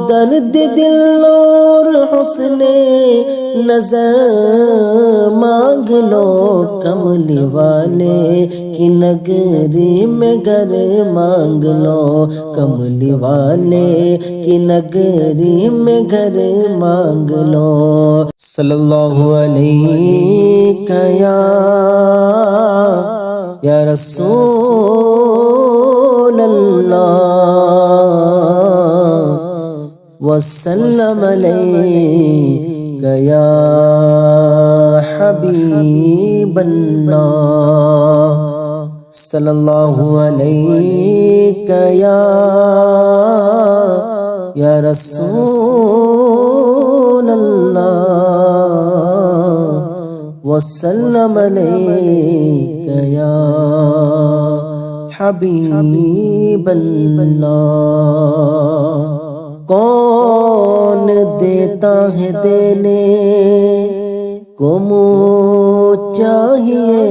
درد دل اور حسن نظر مانگ لو، کملی والے کی نگری میں گھر مانگ لو، کملی والے کی نگری میں گھر مانگ لو۔ صلی اللہ علیہ یا رسول اللہ، وسلم علیک یا حبیب اللہ، صلی اللہ علیک یا رسول اللہ، وسلم علیک یا حبیب اللہ۔ کون دیتا ہے دینے کو منہ چاہیے،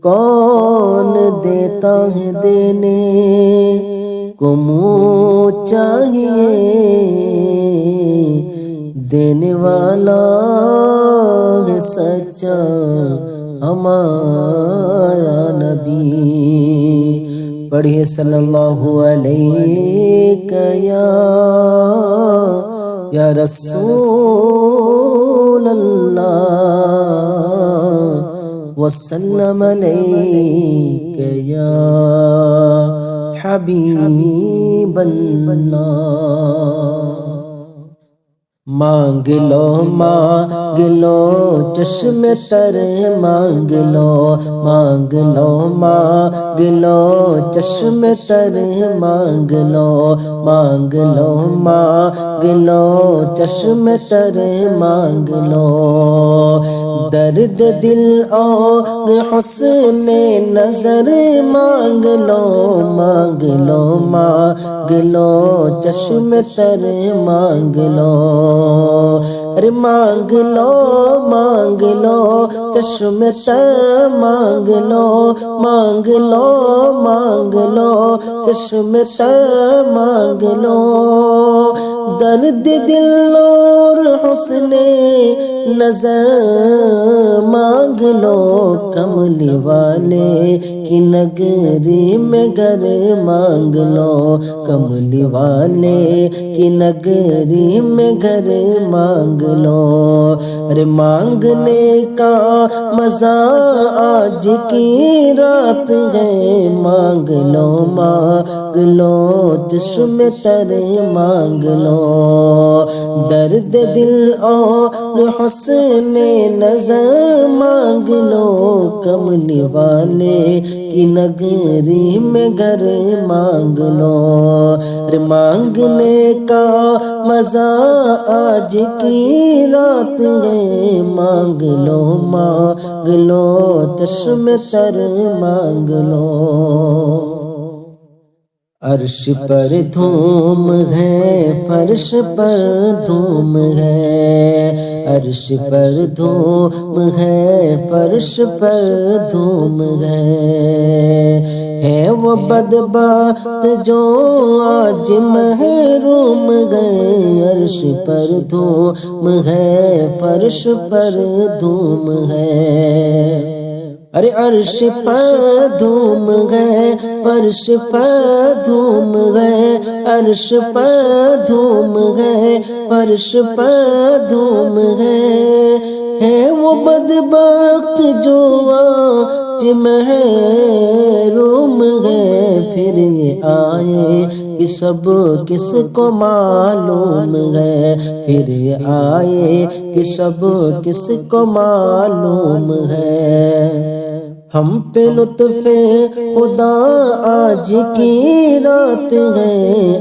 کون دیتا ہے دینے کو منہ چاہیے، دینے والا ہے سچا ہمارا نبی۔ پڑھیے صلی اللہ علیہ یا رسول اللہ، وسلم علیک یا حبیب اللہ۔ مانگ لو مانگ لو چشم تر مانگ لو، مانگ لو مانگ لو چشم تر مانگ لو، مانگ لو مانگ لو چشم تر مانگ لو، درد دل اور حسن نظر مانگ لو، مانگ لو مانگ لو چشم تر مانگ لو، ارے مانگ لو چشم تر مانگ لو، مانگ لو چشم تر مانگ لو، درد دل اور حسن نظر مانگ لو، کملی والے کی نگری میں گھر مانگ لو، کملی والے کی نگری میں گھر مانگ لو، ارے مانگنے کا مزہ آج کی رات ہے، مانگ لو چشم تر مانگ لو، درد دل اور حسن نظر مانگ لو، کملی والے کی نگری میں گھر مانگ لو، ارے مانگنے کا مزہ آج کی رات ہے، مانگ لو چشم تر مانگ لو، عرش پر دھوم ہے فرش پر دھوم ہے، عرش پر دھوم ہے فرش پر دھوم ہے وہ بدبخت جو آج محروم گئے، عرش پر دھوم ہے فرش پر دھوم ہے، ارے عرش پر دھوم گئے فرش پر دھوم گئے، عرش پر دھوم گئے فرش پر دھوم ہے وہ بدبخت جو آج محروم گئے، پھر یہ آئے کہ سب کس کو معلوم ہے، پھر یہ آئے کہ سب کس کو معلوم ہے، ہم پہ لطف خدا آج کی رات ہے،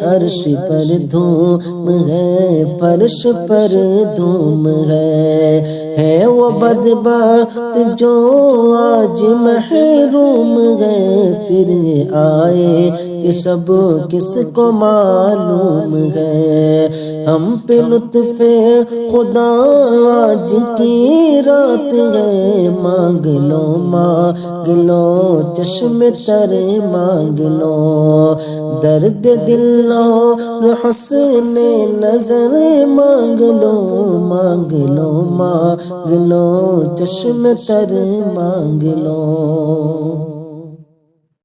عرش پر دھوم ہے فرش پر دھوم ہے، ہے وہ بدبخت جو آج محروم ہے، پھر آئے کہ سب کس کو معلوم ہے۔ ہم پہ لطف خدا آج کی رات ہے، مانگ لو چشم تر مانگ لو، درد دل اور حسن نظر مانگ لو چشم تر مانگ لو۔